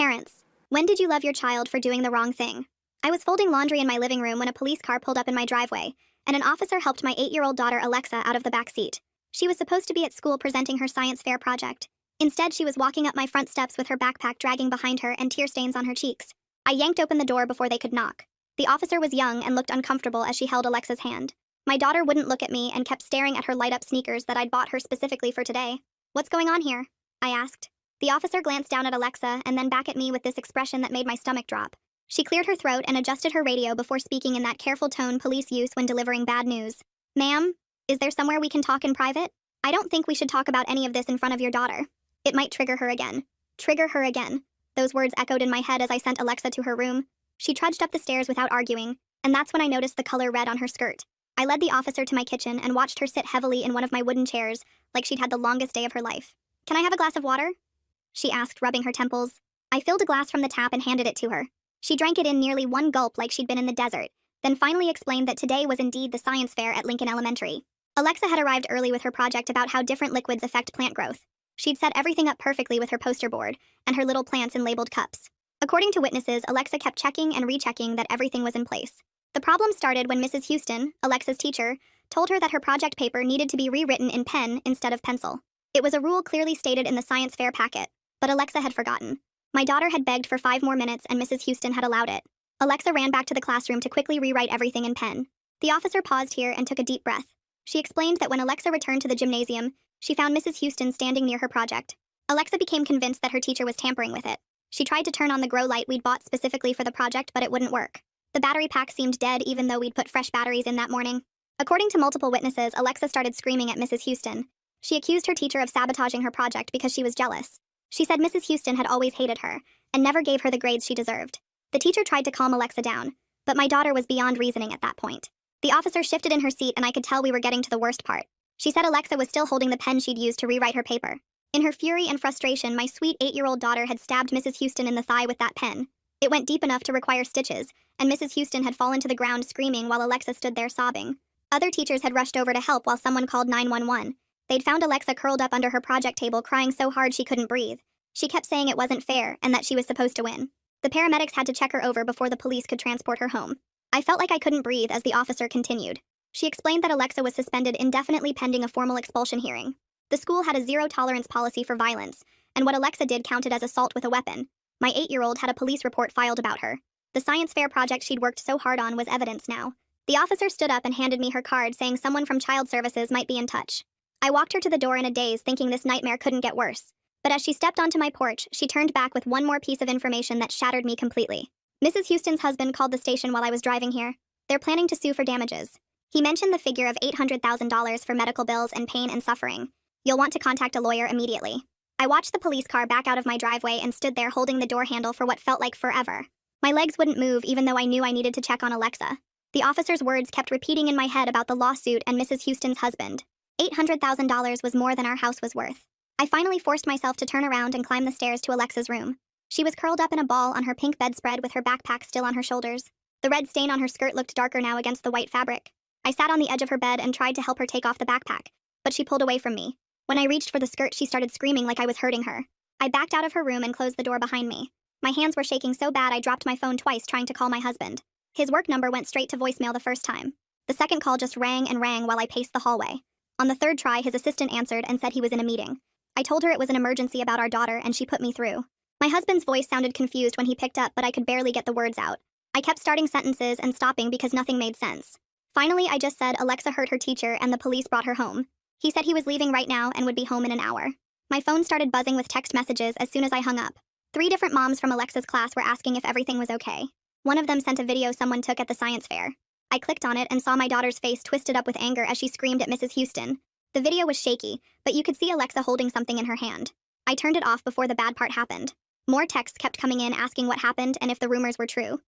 Parents, when did you love your child for doing the wrong thing? I was folding laundry in my living room when a police car pulled up in my driveway, and an officer helped my 8-year-old daughter Alexa out of the back seat. She was supposed to be at school presenting her science fair project. Instead, she was walking up my front steps with her backpack dragging behind her and tear stains on her cheeks. I yanked open the door before they could knock. The officer was young and looked uncomfortable as she held Alexa's hand. My daughter wouldn't look at me and kept staring at her light-up sneakers that I'd bought her specifically for today. "What's going on here?" I asked. The officer glanced down at Alexa and then back at me with this expression that made my stomach drop. She cleared her throat and adjusted her radio before speaking in that careful tone police use when delivering bad news. "Ma'am, is there somewhere we can talk in private? I don't think we should talk about any of this in front of your daughter. It might trigger her again." Trigger her again. Those words echoed in my head as I sent Alexa to her room. She trudged up the stairs without arguing, and that's when I noticed the color red on her skirt. I led the officer to my kitchen and watched her sit heavily in one of my wooden chairs, like she'd had the longest day of her life. "Can I have a glass of water?" she asked, rubbing her temples. I filled a glass from the tap and handed it to her. She drank it in nearly one gulp like she'd been in the desert, then finally explained that today was indeed the science fair at Lincoln Elementary. Alexa had arrived early with her project about how different liquids affect plant growth. She'd set everything up perfectly with her poster board and her little plants in labeled cups. According to witnesses, Alexa kept checking and rechecking that everything was in place. The problem started when Mrs. Houston, Alexa's teacher, told her that her project paper needed to be rewritten in pen instead of pencil. It was a rule clearly stated in the science fair packet, but Alexa had forgotten. My daughter had begged for 5 more minutes and Mrs. Houston had allowed it. Alexa ran back to the classroom to quickly rewrite everything in pen. The officer paused here and took a deep breath. She explained that when Alexa returned to the gymnasium, she found Mrs. Houston standing near her project. Alexa became convinced that her teacher was tampering with it. She tried to turn on the grow light we'd bought specifically for the project, but it wouldn't work. The battery pack seemed dead even though we'd put fresh batteries in that morning. According to multiple witnesses, Alexa started screaming at Mrs. Houston. She accused her teacher of sabotaging her project because she was jealous. She said Mrs. Houston had always hated her and never gave her the grades she deserved. The teacher tried to calm Alexa down, but my daughter was beyond reasoning at that point. The officer shifted in her seat and I could tell we were getting to the worst part. She said Alexa was still holding the pen she'd used to rewrite her paper. In her fury and frustration, my sweet 8-year-old daughter had stabbed Mrs. Houston in the thigh with that pen. It went deep enough to require stitches, and Mrs. Houston had fallen to the ground screaming while Alexa stood there sobbing. Other teachers had rushed over to help while someone called 911. They'd found Alexa curled up under her project table crying so hard she couldn't breathe. She kept saying it wasn't fair and that she was supposed to win. The paramedics had to check her over before the police could transport her home. I felt like I couldn't breathe as the officer continued. She explained that Alexa was suspended indefinitely pending a formal expulsion hearing. The school had a zero-tolerance policy for violence, and what Alexa did counted as assault with a weapon. My 8-year-old had a police report filed about her. The science fair project she'd worked so hard on was evidence now. The officer stood up and handed me her card saying someone from Child Services might be in touch. I walked her to the door in a daze thinking this nightmare couldn't get worse. But as she stepped onto my porch, she turned back with one more piece of information that shattered me completely. Mrs. Houston's husband called the station while I was driving here. They're planning to sue for damages. He mentioned the figure of $800,000 for medical bills and pain and suffering. You'll want to contact a lawyer immediately. I watched the police car back out of my driveway and stood there holding the door handle for what felt like forever. My legs wouldn't move even though I knew I needed to check on Alexa. The officer's words kept repeating in my head about the lawsuit and Mrs. Houston's husband. $800,000 was more than our house was worth. I finally forced myself to turn around and climb the stairs to Alexa's room. She was curled up in a ball on her pink bedspread with her backpack still on her shoulders. The red stain on her skirt looked darker now against the white fabric. I sat on the edge of her bed and tried to help her take off the backpack, but she pulled away from me. When I reached for the skirt, she started screaming like I was hurting her. I backed out of her room and closed the door behind me. My hands were shaking so bad I dropped my phone twice trying to call my husband. His work number went straight to voicemail the first time. The second call just rang and rang while I paced the hallway. On the third try, his assistant answered and said he was in a meeting. I told her it was an emergency about our daughter and she put me through. My husband's voice sounded confused when he picked up, but I could barely get the words out. I kept starting sentences and stopping because nothing made sense. Finally, I just said Alexa hurt her teacher and the police brought her home. He said he was leaving right now and would be home in an hour. My phone started buzzing with text messages as soon as I hung up. 3 different moms from Alexa's class were asking if everything was okay. One of them sent a video someone took at the science fair. I clicked on it and saw my daughter's face twisted up with anger as she screamed at Mrs. Houston. The video was shaky, but you could see Alexa holding something in her hand. I turned it off before the bad part happened. More texts kept coming in asking what happened and if the rumors were true.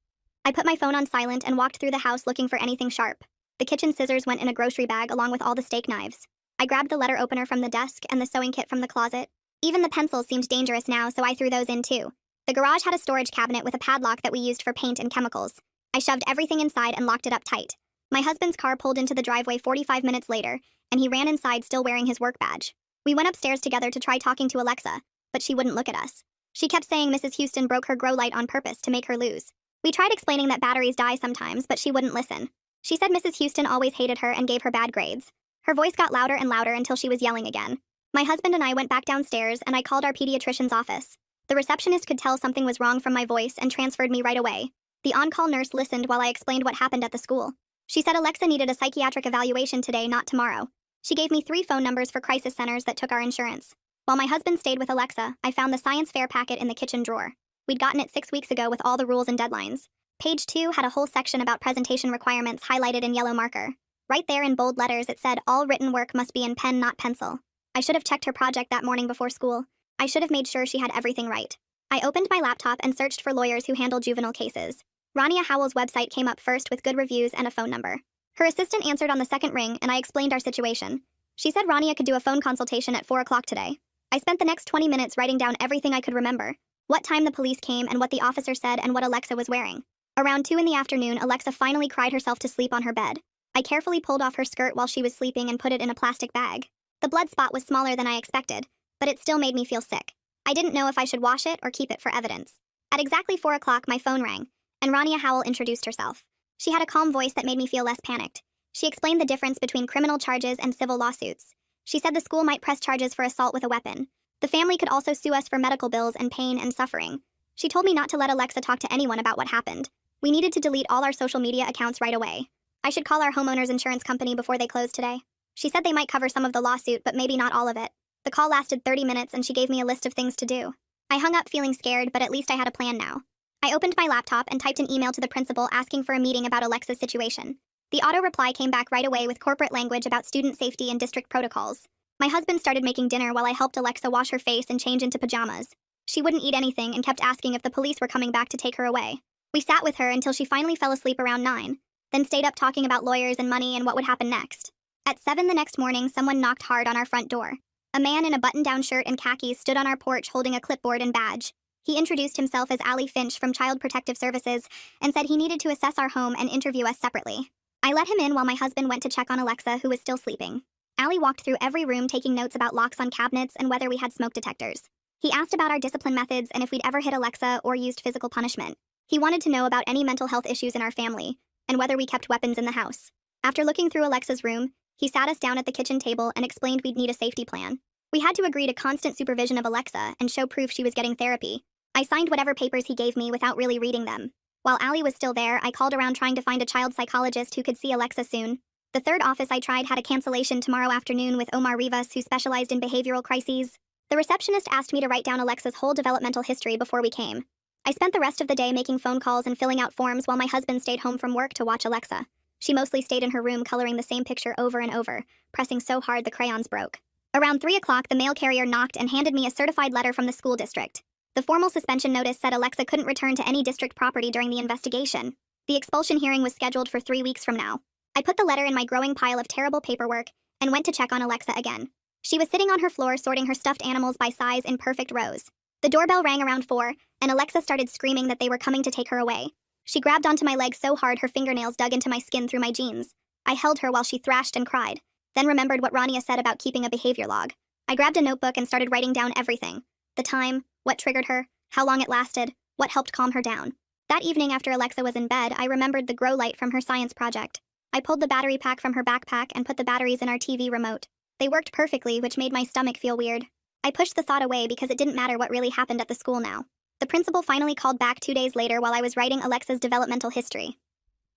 I put my phone on silent and walked through the house looking for anything sharp. The kitchen scissors went in a grocery bag along with all the steak knives. I grabbed the letter opener from the desk and the sewing kit from the closet. Even the pencils seemed dangerous now, so I threw those in too. The garage had a storage cabinet with a padlock that we used for paint and chemicals. I shoved everything inside and locked it up tight. My husband's car pulled into the driveway 45 minutes later, and he ran inside still wearing his work badge. We went upstairs together to try talking to Alexa, but she wouldn't look at us. She kept saying Mrs. Houston broke her grow light on purpose to make her lose. We tried explaining that batteries die sometimes, but she wouldn't listen. She said Mrs. Houston always hated her and gave her bad grades. Her voice got louder and louder until she was yelling again. My husband and I went back downstairs and I called our pediatrician's office. The receptionist could tell something was wrong from my voice and transferred me right away. The on-call nurse listened while I explained what happened at the school. She said Alexa needed a psychiatric evaluation today, not tomorrow. She gave me 3 phone numbers for crisis centers that took our insurance. While my husband stayed with Alexa, I found the science fair packet in the kitchen drawer. We'd gotten it 6 weeks ago with all the rules and deadlines. Page 2 had a whole section about presentation requirements highlighted in yellow marker. Right there in bold letters it said all written work must be in pen, not pencil. I should have checked her project that morning before school. I should have made sure she had everything right. I opened my laptop and searched for lawyers who handle juvenile cases. Rania Howell's website came up first with good reviews and a phone number. Her assistant answered on the second ring and I explained our situation. She said Rania could do a phone consultation at 4 o'clock today. I spent the next 20 minutes writing down everything I could remember. What time the police came and what the officer said and what Alexa was wearing. Around 2 in the afternoon, Alexa finally cried herself to sleep on her bed. I carefully pulled off her skirt while she was sleeping and put it in a plastic bag. The blood spot was smaller than I expected, but it still made me feel sick. I didn't know if I should wash it or keep it for evidence. At exactly 4 o'clock, my phone rang, and Rania Howell introduced herself. She had a calm voice that made me feel less panicked. She explained the difference between criminal charges and civil lawsuits. She said the school might press charges for assault with a weapon. The family could also sue us for medical bills and pain and suffering. She told me not to let Alexa talk to anyone about what happened. We needed to delete all our social media accounts right away. I should call our homeowner's insurance company before they close today. She said they might cover some of the lawsuit, but maybe not all of it. The call lasted 30 minutes and she gave me a list of things to do. I hung up feeling scared, but at least I had a plan now. I opened my laptop and typed an email to the principal asking for a meeting about Alexa's situation. The auto reply came back right away with corporate language about student safety and district protocols. My husband started making dinner while I helped Alexa wash her face and change into pajamas. She wouldn't eat anything and kept asking if the police were coming back to take her away. We sat with her until she finally fell asleep around 9, then stayed up talking about lawyers and money and what would happen next. At 7 the next morning, someone knocked hard on our front door. A man in a button-down shirt and khakis stood on our porch holding a clipboard and badge. He introduced himself as Allie Finch from Child Protective Services and said he needed to assess our home and interview us separately. I let him in while my husband went to check on Alexa, who was still sleeping. Allie walked through every room taking notes about locks on cabinets and whether we had smoke detectors. He asked about our discipline methods and if we'd ever hit Alexa or used physical punishment. He wanted to know about any mental health issues in our family and whether we kept weapons in the house. After looking through Alexa's room, he sat us down at the kitchen table and explained we'd need a safety plan. We had to agree to constant supervision of Alexa and show proof she was getting therapy. I signed whatever papers he gave me without really reading them. While Allie was still there, I called around trying to find a child psychologist who could see Alexa soon. The third office I tried had a cancellation tomorrow afternoon with Omar Rivas, who specialized in behavioral crises. The receptionist asked me to write down Alexa's whole developmental history before we came. I spent the rest of the day making phone calls and filling out forms while my husband stayed home from work to watch Alexa. She mostly stayed in her room coloring the same picture over and over, pressing so hard the crayons broke. Around 3 o'clock, the mail carrier knocked and handed me a certified letter from the school district. The formal suspension notice said Alexa couldn't return to any district property during the investigation. The expulsion hearing was scheduled for 3 weeks from now. I put the letter in my growing pile of terrible paperwork and went to check on Alexa again. She was sitting on her floor sorting her stuffed animals by size in perfect rows. The doorbell rang around 4, and Alexa started screaming that they were coming to take her away. She grabbed onto my leg so hard her fingernails dug into my skin through my jeans. I held her while she thrashed and cried, then remembered what Rania said about keeping a behavior log. I grabbed a notebook and started writing down everything. The time, what triggered her, how long it lasted, what helped calm her down. That evening after Alexa was in bed, I remembered the grow light from her science project. I pulled the battery pack from her backpack and put the batteries in our TV remote. They worked perfectly, which made my stomach feel weird. I pushed the thought away because it didn't matter what really happened at the school now. The principal finally called back 2 days later while I was writing Alexa's developmental history.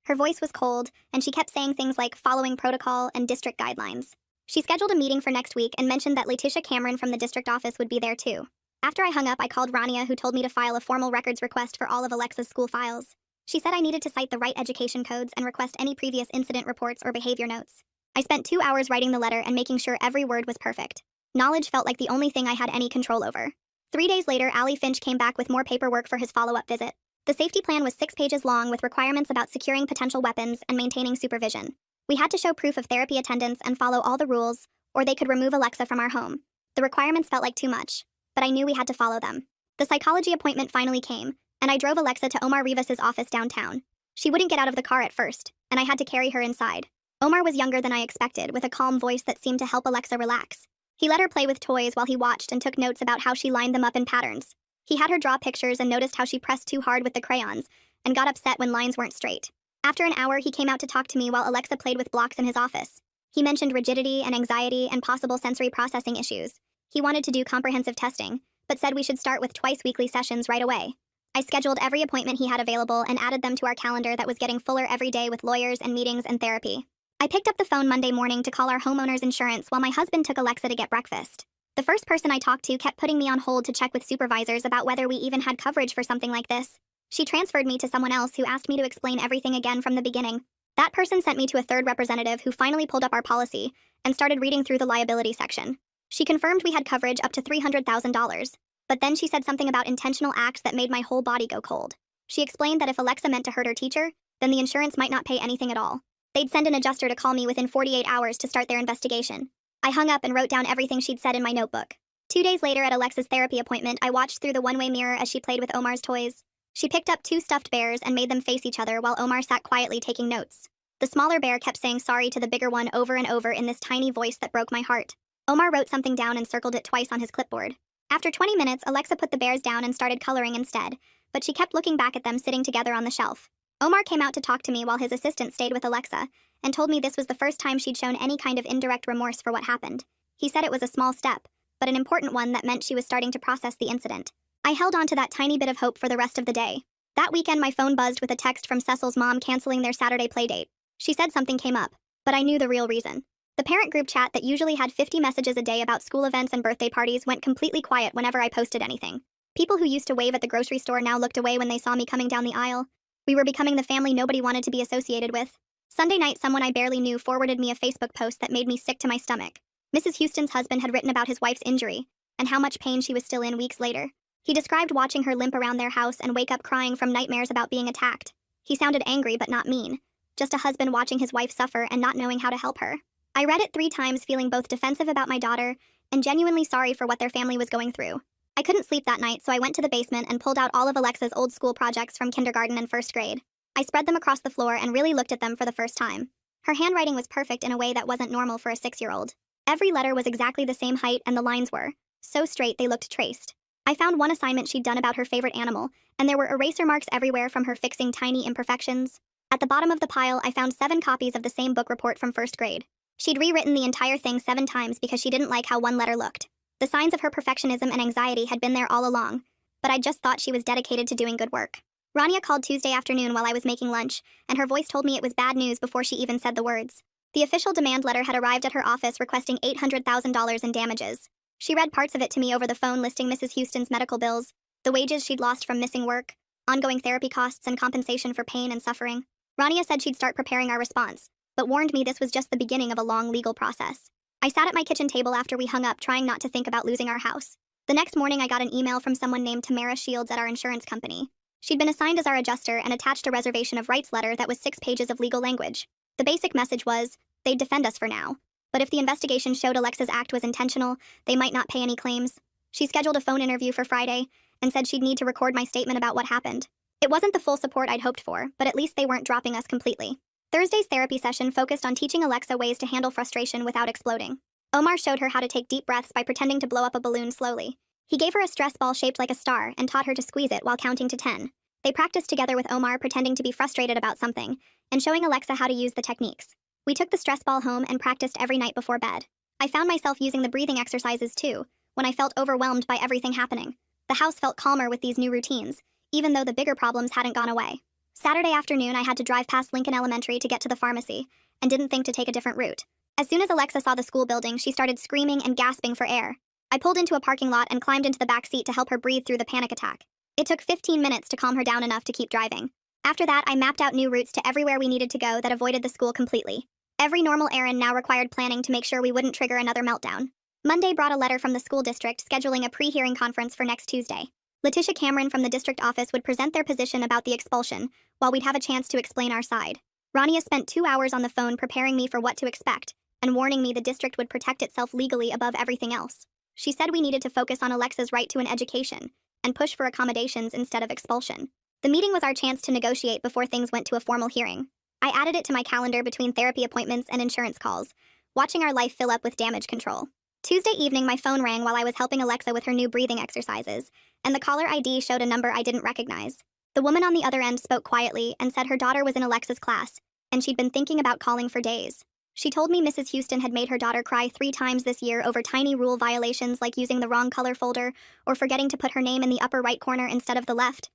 Her voice was cold, and she kept saying things like following protocol and district guidelines. She scheduled a meeting for next week and mentioned that Letitia Cameron from the district office would be there too. After I hung up, I called Rania, who told me to file a formal records request for all of Alexa's school files. She said I needed to cite the right education codes and request any previous incident reports or behavior notes. I spent 2 hours writing the letter and making sure every word was perfect. Knowledge felt like the only thing I had any control over. 3 days later, Allie Finch came back with more paperwork for his follow-up visit. The safety plan was 6 pages long with requirements about securing potential weapons and maintaining supervision. We had to show proof of therapy attendance and follow all the rules, or they could remove Alexa from our home. The requirements felt like too much, but I knew we had to follow them. The psychology appointment finally came, and I drove Alexa to Omar Rivas's office downtown. She wouldn't get out of the car at first, and I had to carry her inside. Omar was younger than I expected, with a calm voice that seemed to help Alexa relax. He let her play with toys while he watched and took notes about how she lined them up in patterns. He had her draw pictures and noticed how she pressed too hard with the crayons, and got upset when lines weren't straight. After an hour, he came out to talk to me while Alexa played with blocks in his office. He mentioned rigidity and anxiety and possible sensory processing issues. He wanted to do comprehensive testing, but said we should start with twice-weekly sessions right away. I scheduled every appointment he had available and added them to our calendar that was getting fuller every day with lawyers and meetings and therapy. I picked up the phone Monday morning to call our homeowner's insurance while my husband took Alexa to get breakfast. The first person I talked to kept putting me on hold to check with supervisors about whether we even had coverage for something like this. She transferred me to someone else who asked me to explain everything again from the beginning. That person sent me to a third representative who finally pulled up our policy and started reading through the liability section. She confirmed we had coverage up to $300,000, but then she said something about intentional acts that made my whole body go cold. She explained that if Alexa meant to hurt her teacher, then the insurance might not pay anything at all. They'd send an adjuster to call me within 48 hours to start their investigation. I hung up and wrote down everything she'd said in my notebook. 2 days later at Alexa's therapy appointment, I watched through the one-way mirror as she played with Omar's toys. She picked up 2 stuffed bears and made them face each other while Omar sat quietly taking notes. The smaller bear kept saying sorry to the bigger one over and over in this tiny voice that broke my heart. Omar wrote something down and circled it twice on his clipboard. After 20 minutes, Alexa put the bears down and started coloring instead, but she kept looking back at them sitting together on the shelf. Omar came out to talk to me while his assistant stayed with Alexa, and told me this was the first time she'd shown any kind of indirect remorse for what happened. He said it was a small step, but an important one that meant she was starting to process the incident. I held on to that tiny bit of hope for the rest of the day. That weekend, my phone buzzed with a text from Cecil's mom canceling their Saturday playdate. She said something came up, but I knew the real reason. The parent group chat that usually had 50 messages a day about school events and birthday parties went completely quiet whenever I posted anything. People who used to wave at the grocery store now looked away when they saw me coming down the aisle. We were becoming the family nobody wanted to be associated with. Sunday night, someone I barely knew forwarded me a Facebook post that made me sick to my stomach. Mrs. Houston's husband had written about his wife's injury, and how much pain she was still in weeks later. He described watching her limp around their house and wake up crying from nightmares about being attacked. He sounded angry but not mean. Just a husband watching his wife suffer and not knowing how to help her. I read it 3 times, feeling both defensive about my daughter and genuinely sorry for what their family was going through. I couldn't sleep that night, so I went to the basement and pulled out all of Alexa's old school projects from kindergarten and 1st grade. I spread them across the floor and really looked at them for the first time. Her handwriting was perfect in a way that wasn't normal for a 6-year-old. Every letter was exactly the same height, and the lines were so straight they looked traced. I found one assignment she'd done about her favorite animal, and there were eraser marks everywhere from her fixing tiny imperfections. At the bottom of the pile, I found 7 copies of the same book report from 1st grade. She'd rewritten the entire thing 7 times because she didn't like how one letter looked. The signs of her perfectionism and anxiety had been there all along, but I just thought she was dedicated to doing good work. Rania called Tuesday afternoon while I was making lunch, and her voice told me it was bad news before she even said the words. The official demand letter had arrived at her office requesting $800,000 in damages. She read parts of it to me over the phone, listing Mrs. Houston's medical bills, the wages she'd lost from missing work, ongoing therapy costs, and compensation for pain and suffering. Rania said she'd start preparing our response, but warned me this was just the beginning of a long legal process. I sat at my kitchen table after we hung up, trying not to think about losing our house. The next morning, I got an email from someone named Tamara Shields at our insurance company. She'd been assigned as our adjuster and attached a reservation of rights letter that was 6 pages of legal language. The basic message was, they'd defend us for now, but if the investigation showed Alexa's act was intentional, they might not pay any claims. She scheduled a phone interview for Friday and said she'd need to record my statement about what happened. It wasn't the full support I'd hoped for, but at least they weren't dropping us completely. Thursday's therapy session focused on teaching Alexa ways to handle frustration without exploding. Omar showed her how to take deep breaths by pretending to blow up a balloon slowly. He gave her a stress ball shaped like a star and taught her to squeeze it while counting to 10. They practiced together with Omar pretending to be frustrated about something and showing Alexa how to use the techniques. We took the stress ball home and practiced every night before bed. I found myself using the breathing exercises too, when I felt overwhelmed by everything happening. The house felt calmer with these new routines, even though the bigger problems hadn't gone away. Saturday afternoon, I had to drive past Lincoln Elementary to get to the pharmacy, and didn't think to take a different route. As soon as Alexa saw the school building, she started screaming and gasping for air. I pulled into a parking lot and climbed into the back seat to help her breathe through the panic attack. It took 15 minutes to calm her down enough to keep driving. After that, I mapped out new routes to everywhere we needed to go that avoided the school completely. Every normal errand now required planning to make sure we wouldn't trigger another meltdown. Monday brought a letter from the school district scheduling a pre-hearing conference for next Tuesday. Letitia Cameron from the district office would present their position about the expulsion, while we'd have a chance to explain our side. Rania spent 2 hours on the phone preparing me for what to expect, and warning me the district would protect itself legally above everything else. She said we needed to focus on Alexa's right to an education, and push for accommodations instead of expulsion. The meeting was our chance to negotiate before things went to a formal hearing. I added it to my calendar between therapy appointments and insurance calls, watching our life fill up with damage control. Tuesday evening, my phone rang while I was helping Alexa with her new breathing exercises, and the caller ID showed a number I didn't recognize. The woman on the other end spoke quietly and said her daughter was in Alexa's class, and she'd been thinking about calling for days. She told me Mrs. Houston had made her daughter cry 3 times this year over tiny rule violations like using the wrong color folder or forgetting to put her name in the upper right corner instead of the left.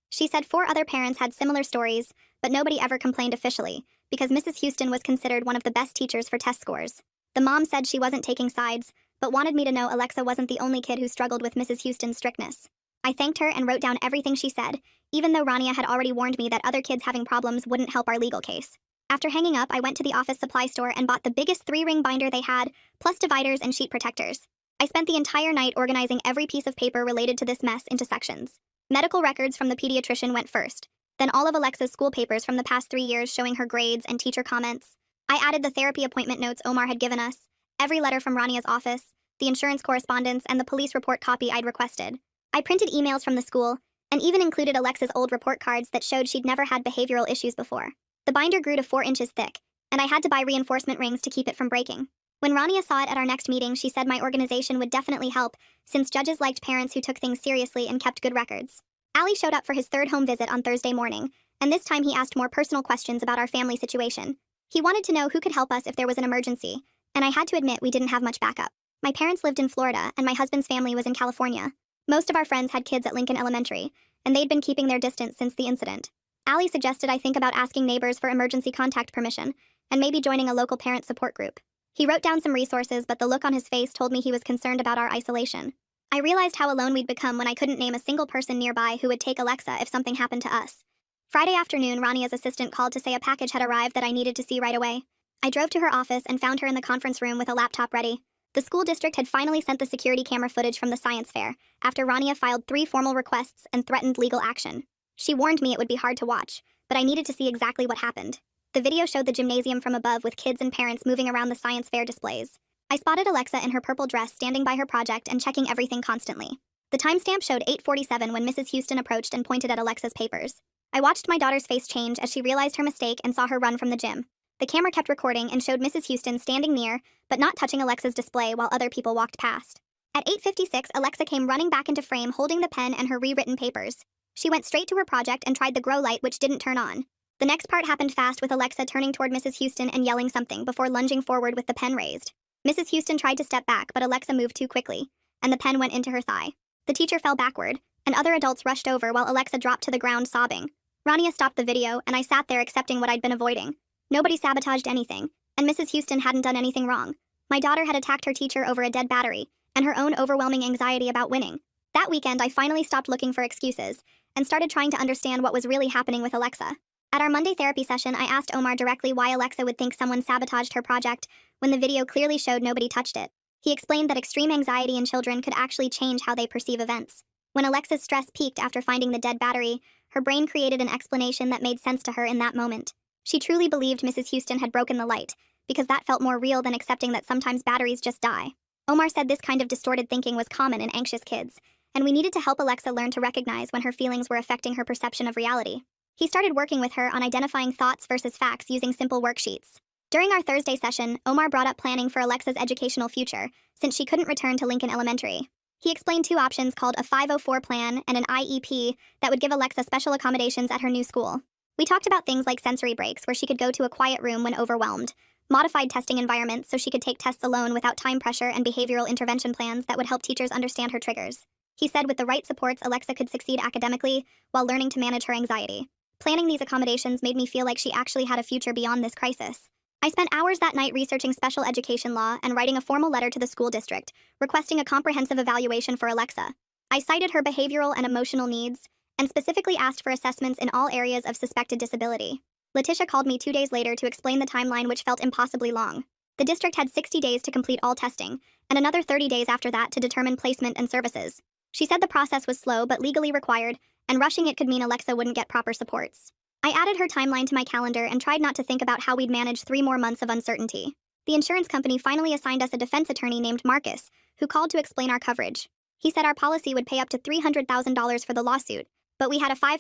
She said 4 other parents had similar stories, but nobody ever complained officially, because Mrs. Houston was considered one of the best teachers for test scores. The mom said she wasn't taking sides, but wanted me to know Alexa wasn't the only kid who struggled with Mrs. Houston's strictness. I thanked her and wrote down everything she said, even though Rania had already warned me that other kids having problems wouldn't help our legal case. After hanging up, I went to the office supply store and bought the biggest 3-ring binder they had, plus dividers and sheet protectors. I spent the entire night organizing every piece of paper related to this mess into sections. Medical records from the pediatrician went first, then all of Alexa's school papers from the past 3 years showing her grades and teacher comments. I added the therapy appointment notes Omar had given us, every letter from Rania's office, the insurance correspondence, and the police report copy I'd requested. I printed emails from the school, and even included Alexa's old report cards that showed she'd never had behavioral issues before. The binder grew to 4 inches thick, and I had to buy reinforcement rings to keep it from breaking. When Rania saw it at our next meeting, she said my organization would definitely help, since judges liked parents who took things seriously and kept good records. Ali showed up for his 3rd home visit on Thursday morning, and this time he asked more personal questions about our family situation. He wanted to know who could help us if there was an emergency, and I had to admit we didn't have much backup. My parents lived in Florida, and my husband's family was in California. Most of our friends had kids at Lincoln Elementary, and they'd been keeping their distance since the incident. Ali suggested I think about asking neighbors for emergency contact permission, and maybe joining a local parent support group. He wrote down some resources, but the look on his face told me he was concerned about our isolation. I realized how alone we'd become when I couldn't name a single person nearby who would take Alexa if something happened to us. Friday afternoon, Rania's assistant called to say a package had arrived that I needed to see right away. I drove to her office and found her in the conference room with a laptop ready. The school district had finally sent the security camera footage from the science fair, after Rania filed 3 formal requests and threatened legal action. She warned me it would be hard to watch, but I needed to see exactly what happened. The video showed the gymnasium from above with kids and parents moving around the science fair displays. I spotted Alexa in her purple dress standing by her project and checking everything constantly. The timestamp showed 8:47 when Mrs. Houston approached and pointed at Alexa's papers. I watched my daughter's face change as she realized her mistake and saw her run from the gym. The camera kept recording and showed Mrs. Houston standing near, but not touching Alexa's display while other people walked past. At 8:56, Alexa came running back into frame holding the pen and her rewritten papers. She went straight to her project and tried the grow light, which didn't turn on. The next part happened fast, with Alexa turning toward Mrs. Houston and yelling something before lunging forward with the pen raised. Mrs. Houston tried to step back, but Alexa moved too quickly, and the pen went into her thigh. The teacher fell backward, and other adults rushed over while Alexa dropped to the ground sobbing. Rania stopped the video, and I sat there accepting what I'd been avoiding. Nobody sabotaged anything, and Mrs. Houston hadn't done anything wrong. My daughter had attacked her teacher over a dead battery, and her own overwhelming anxiety about winning. That weekend, I finally stopped looking for excuses, and started trying to understand what was really happening with Alexa. At our Monday therapy session, I asked Omar directly why Alexa would think someone sabotaged her project when the video clearly showed nobody touched it. He explained that extreme anxiety in children could actually change how they perceive events. When Alexa's stress peaked after finding the dead battery, her brain created an explanation that made sense to her in that moment. She truly believed Mrs. Houston had broken the light, because that felt more real than accepting that sometimes batteries just die. Omar said this kind of distorted thinking was common in anxious kids, and we needed to help Alexa learn to recognize when her feelings were affecting her perception of reality. He started working with her on identifying thoughts versus facts using simple worksheets. During our Thursday session, Omar brought up planning for Alexa's educational future, since she couldn't return to Lincoln Elementary. He explained 2 options called a 504 plan and an IEP that would give Alexa special accommodations at her new school. We talked about things like sensory breaks, where she could go to a quiet room when overwhelmed, modified testing environments so she could take tests alone without time pressure, and behavioral intervention plans that would help teachers understand her triggers. He said with the right supports, Alexa could succeed academically while learning to manage her anxiety. Planning these accommodations made me feel like she actually had a future beyond this crisis. I spent hours that night researching special education law and writing a formal letter to the school district, requesting a comprehensive evaluation for Alexa. I cited her behavioral and emotional needs, and specifically asked for assessments in all areas of suspected disability. Letitia called me 2 days later to explain the timeline, which felt impossibly long. The district had 60 days to complete all testing, and another 30 days after that to determine placement and services. She said the process was slow but legally required, and rushing it could mean Alexa wouldn't get proper supports. I added her timeline to my calendar and tried not to think about how we'd manage 3 more months of uncertainty. The insurance company finally assigned us a defense attorney named Marcus, who called to explain our coverage. He said our policy would pay up to $300,000 for the lawsuit, but we had a $5,000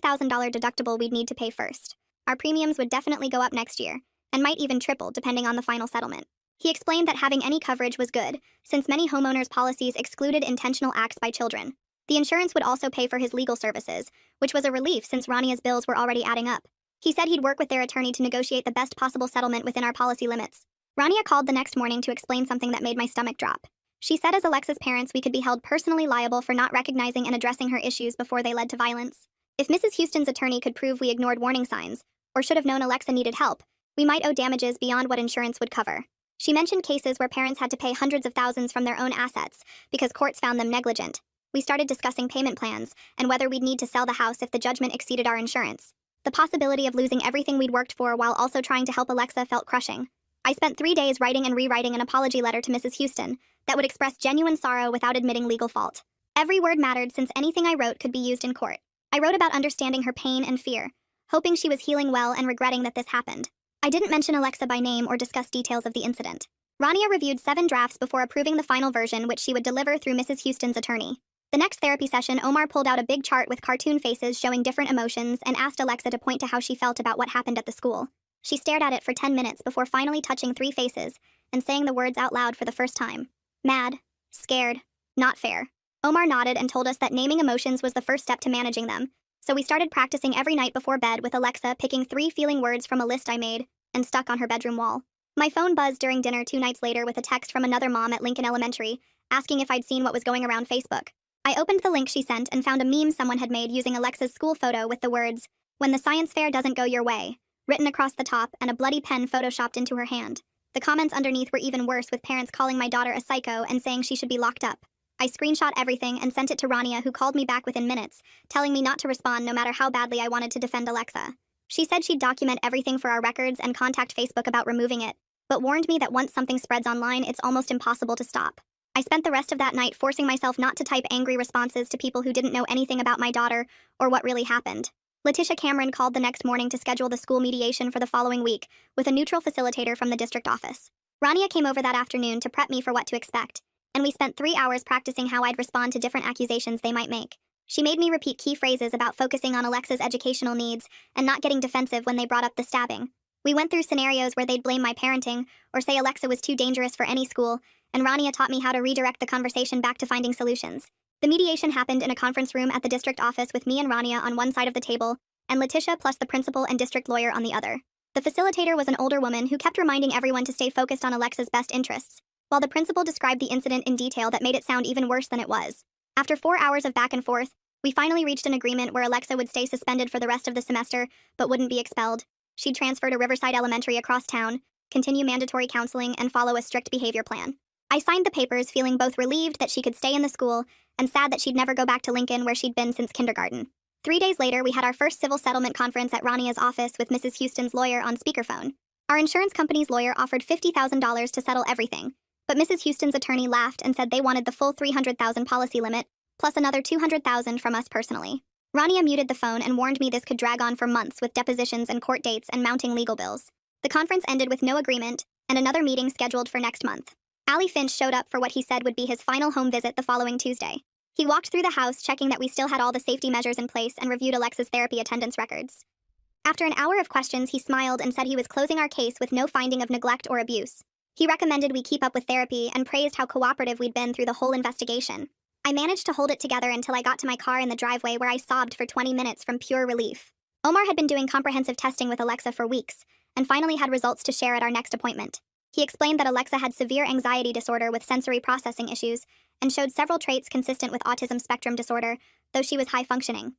deductible we'd need to pay first. Our premiums would definitely go up next year, and might even triple depending on the final settlement. He explained that having any coverage was good, since many homeowners' policies excluded intentional acts by children. The insurance would also pay for his legal services, which was a relief since Rania's bills were already adding up. He said he'd work with their attorney to negotiate the best possible settlement within our policy limits. Rania called the next morning to explain something that made my stomach drop. She said as Alexa's parents we could be held personally liable for not recognizing and addressing her issues before they led to violence. If Mrs. Houston's attorney could prove we ignored warning signs, or should have known Alexa needed help, we might owe damages beyond what insurance would cover. She mentioned cases where parents had to pay hundreds of thousands from their own assets because courts found them negligent. We started discussing payment plans and whether we'd need to sell the house if the judgment exceeded our insurance. The possibility of losing everything we'd worked for while also trying to help Alexa felt crushing. I spent 3 days writing and rewriting an apology letter to Mrs. Houston that would express genuine sorrow without admitting legal fault. Every word mattered since anything I wrote could be used in court. I wrote about understanding her pain and fear, hoping she was healing well and regretting that this happened. I didn't mention Alexa by name or discuss details of the incident. Rania reviewed 7 drafts before approving the final version, which she would deliver through Mrs. Houston's attorney. The next therapy session, Omar pulled out a big chart with cartoon faces showing different emotions and asked Alexa to point to how she felt about what happened at the school. She stared at it for 10 minutes before finally touching 3 faces and saying the words out loud for the first time. Mad, scared, not fair. Omar nodded and told us that naming emotions was the first step to managing them, so we started practicing every night before bed with Alexa picking 3 feeling words from a list I made and stuck on her bedroom wall. My phone buzzed during dinner 2 nights later with a text from another mom at Lincoln Elementary asking if I'd seen what was going around Facebook. I opened the link she sent and found a meme someone had made using Alexa's school photo with the words, "When the science fair doesn't go your way," written across the top and a bloody pen photoshopped into her hand. The comments underneath were even worse, with parents calling my daughter a psycho and saying she should be locked up. I screenshot everything and sent it to Rania, who called me back within minutes, telling me not to respond no matter how badly I wanted to defend Alexa. She said she'd document everything for our records and contact Facebook about removing it, but warned me that once something spreads online, it's almost impossible to stop. I spent the rest of that night forcing myself not to type angry responses to people who didn't know anything about my daughter or what really happened. Letitia Cameron called the next morning to schedule the school mediation for the following week, with a neutral facilitator from the district office. Rania came over that afternoon to prep me for what to expect, and we spent 3 hours practicing how I'd respond to different accusations they might make. She made me repeat key phrases about focusing on Alexa's educational needs and not getting defensive when they brought up the stabbing. We went through scenarios where they'd blame my parenting or say Alexa was too dangerous for any school, and Rania taught me how to redirect the conversation back to finding solutions. The mediation happened in a conference room at the district office with me and Rania on one side of the table, and Letitia plus the principal and district lawyer on the other. The facilitator was an older woman who kept reminding everyone to stay focused on Alexa's best interests, while the principal described the incident in detail that made it sound even worse than it was. After 4 hours of back and forth, we finally reached an agreement where Alexa would stay suspended for the rest of the semester, but wouldn't be expelled. She'd transfer to Riverside Elementary across town, continue mandatory counseling, and follow a strict behavior plan. I signed the papers, feeling both relieved that she could stay in the school and sad that she'd never go back to Lincoln, where she'd been since kindergarten. 3 days later, we had our first civil settlement conference at Rania's office with Mrs. Houston's lawyer on speakerphone. Our insurance company's lawyer offered $50,000 to settle everything, but Mrs. Houston's attorney laughed and said they wanted the full $300,000 policy limit, plus another $200,000 from us personally. Rania muted the phone and warned me this could drag on for months with depositions and court dates and mounting legal bills. The conference ended with no agreement, and another meeting scheduled for next month. Allie Finch showed up for what he said would be his final home visit the following Tuesday. He walked through the house, checking that we still had all the safety measures in place, and reviewed Alexa's therapy attendance records. After an hour of questions, he smiled and said he was closing our case with no finding of neglect or abuse. He recommended we keep up with therapy and praised how cooperative we'd been through the whole investigation. I managed to hold it together until I got to my car in the driveway, where I sobbed for 20 minutes from pure relief. Omar had been doing comprehensive testing with Alexa for weeks, and finally had results to share at our next appointment. He explained that Alexa had severe anxiety disorder with sensory processing issues and showed several traits consistent with autism spectrum disorder, though she was high functioning.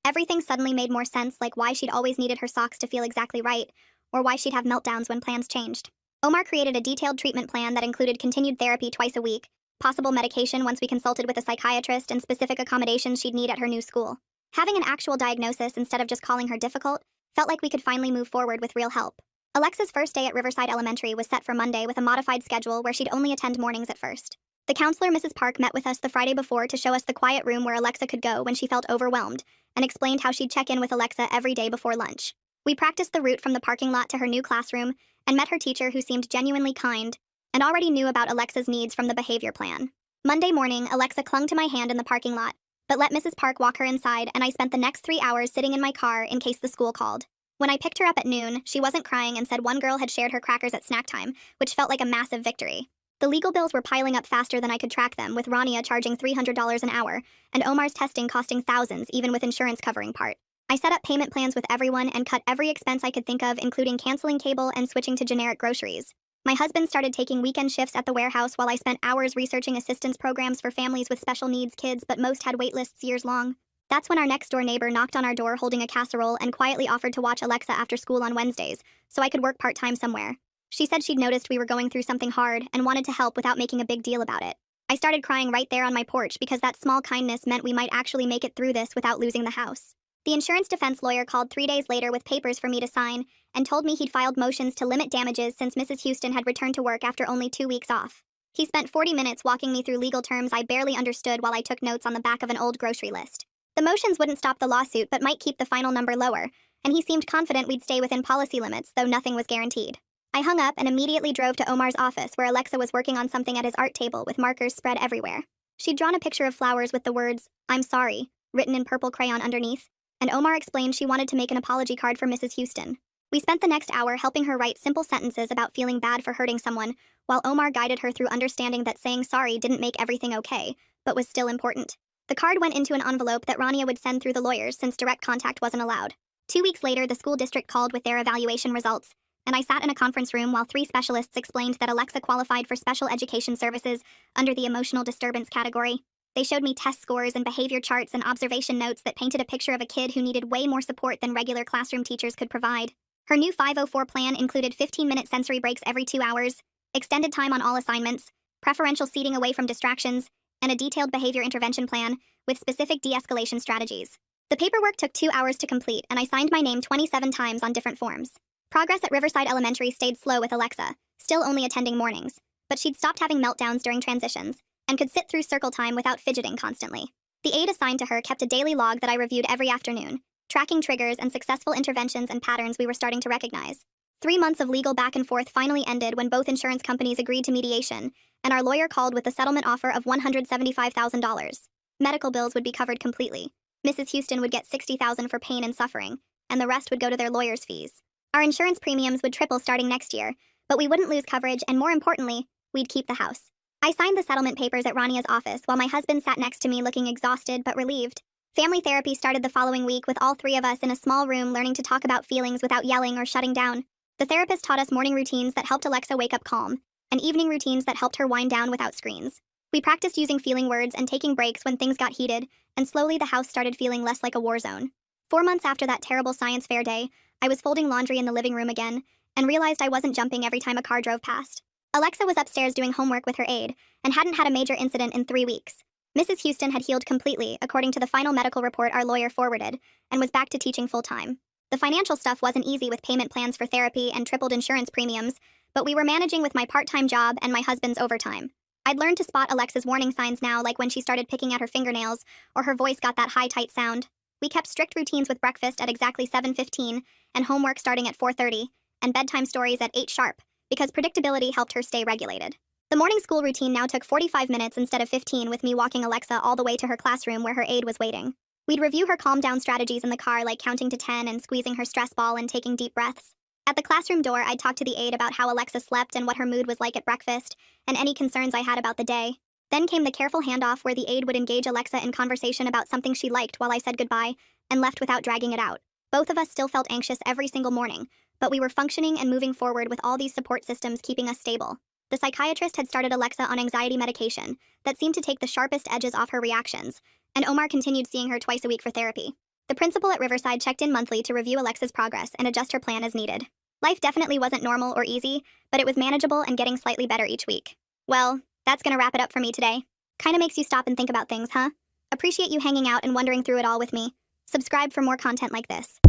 Everything suddenly made more sense, like why she'd always needed her socks to feel exactly right, or why she'd have meltdowns when plans changed. Omar created a detailed treatment plan that included continued therapy twice a week, possible medication once we consulted with a psychiatrist, and specific accommodations she'd need at her new school. Having an actual diagnosis instead of just calling her difficult felt like we could finally move forward with real help. Alexa's first day at Riverside Elementary was set for Monday with a modified schedule where she'd only attend mornings at first. The counselor, Mrs. Park, met with us the Friday before to show us the quiet room where Alexa could go when she felt overwhelmed, and explained how she'd check in with Alexa every day before lunch. We practiced the route from the parking lot to her new classroom and met her teacher, who seemed genuinely kind and already knew about Alexa's needs from the behavior plan. Monday morning, Alexa clung to my hand in the parking lot, but let Mrs. Park walk her inside, and I spent the next 3 hours sitting in my car in case the school called. When I picked her up at noon, she wasn't crying and said one girl had shared her crackers at snack time, which felt like a massive victory. The legal bills were piling up faster than I could track them, with Rania charging $300 an hour, and Omar's testing costing thousands, even with insurance covering part. I set up payment plans with everyone and cut every expense I could think of, including canceling cable and switching to generic groceries. My husband started taking weekend shifts at the warehouse while I spent hours researching assistance programs for families with special needs kids, but most had wait lists years long. That's when our next-door neighbor knocked on our door holding a casserole and quietly offered to watch Alexa after school on Wednesdays, so I could work part-time somewhere. She said she'd noticed we were going through something hard and wanted to help without making a big deal about it. I started crying right there on my porch because that small kindness meant we might actually make it through this without losing the house. The insurance defense lawyer called 3 days later with papers for me to sign and told me he'd filed motions to limit damages since Mrs. Houston had returned to work after only 2 weeks off. He spent 40 minutes walking me through legal terms I barely understood while I took notes on the back of an old grocery list. The motions wouldn't stop the lawsuit but might keep the final number lower, and he seemed confident we'd stay within policy limits, though nothing was guaranteed. I hung up and immediately drove to Omar's office, where Alexa was working on something at his art table with markers spread everywhere. She'd drawn a picture of flowers with the words, "I'm sorry," written in purple crayon underneath, and Omar explained she wanted to make an apology card for Mrs. Houston. We spent the next hour helping her write simple sentences about feeling bad for hurting someone, while Omar guided her through understanding that saying sorry didn't make everything okay, but was still important. The card went into an envelope that Rania would send through the lawyers since direct contact wasn't allowed. 2 weeks later, the school district called with their evaluation results, and I sat in a conference room while 3 specialists explained that Alexa qualified for special education services under the emotional disturbance category. They showed me test scores and behavior charts and observation notes that painted a picture of a kid who needed way more support than regular classroom teachers could provide. Her new 504 plan included 15-minute sensory breaks every 2 hours, extended time on all assignments, preferential seating away from distractions, and a detailed behavior intervention plan with specific de-escalation strategies. The paperwork took 2 hours to complete, and I signed my name 27 times on different forms. Progress at Riverside Elementary stayed slow with Alexa, still only attending mornings, but she'd stopped having meltdowns during transitions and could sit through circle time without fidgeting constantly. The aide assigned to her kept a daily log that I reviewed every afternoon, tracking triggers and successful interventions and patterns we were starting to recognize. 3 months of legal back and forth finally ended when both insurance companies agreed to mediation, and our lawyer called with a settlement offer of $175,000. Medical bills would be covered completely. Mrs. Houston would get $60,000 for pain and suffering, and the rest would go to their lawyers' fees. Our insurance premiums would triple starting next year, but we wouldn't lose coverage, and more importantly, we'd keep the house. I signed the settlement papers at Rania's office while my husband sat next to me looking exhausted but relieved. Family therapy started the following week with all 3 of us in a small room learning to talk about feelings without yelling or shutting down. The therapist taught us morning routines that helped Alexa wake up calm, and evening routines that helped her wind down without screens. We practiced using feeling words and taking breaks when things got heated, and slowly the house started feeling less like a war zone. 4 months after that terrible science fair day, I was folding laundry in the living room again, and realized I wasn't jumping every time a car drove past. Alexa was upstairs doing homework with her aide, and hadn't had a major incident in 3 weeks. Mrs. Houston had healed completely, according to the final medical report our lawyer forwarded, and was back to teaching full-time. The financial stuff wasn't easy with payment plans for therapy and tripled insurance premiums, but we were managing with my part-time job and my husband's overtime. I'd learned to spot Alexa's warning signs now, like when she started picking at her fingernails, or her voice got that high, tight sound. We kept strict routines with breakfast at exactly 7:15, and homework starting at 4:30, and bedtime stories at 8 sharp, because predictability helped her stay regulated. The morning school routine now took 45 minutes instead of 15, with me walking Alexa all the way to her classroom where her aide was waiting. We'd review her calm-down strategies in the car, like counting to 10 and squeezing her stress ball and taking deep breaths. At the classroom door, I'd talk to the aide about how Alexa slept and what her mood was like at breakfast, and any concerns I had about the day. Then came the careful handoff where the aide would engage Alexa in conversation about something she liked while I said goodbye, and left without dragging it out. Both of us still felt anxious every single morning, but we were functioning and moving forward with all these support systems keeping us stable. The psychiatrist had started Alexa on anxiety medication that seemed to take the sharpest edges off her reactions, and Omar continued seeing her twice a week for therapy. The principal at Riverside checked in monthly to review Alexa's progress and adjust her plan as needed. Life definitely wasn't normal or easy, but it was manageable and getting slightly better each week. Well, that's gonna wrap it up for me today. Kinda makes you stop and think about things, huh? Appreciate you hanging out and wondering through it all with me. Subscribe for more content like this.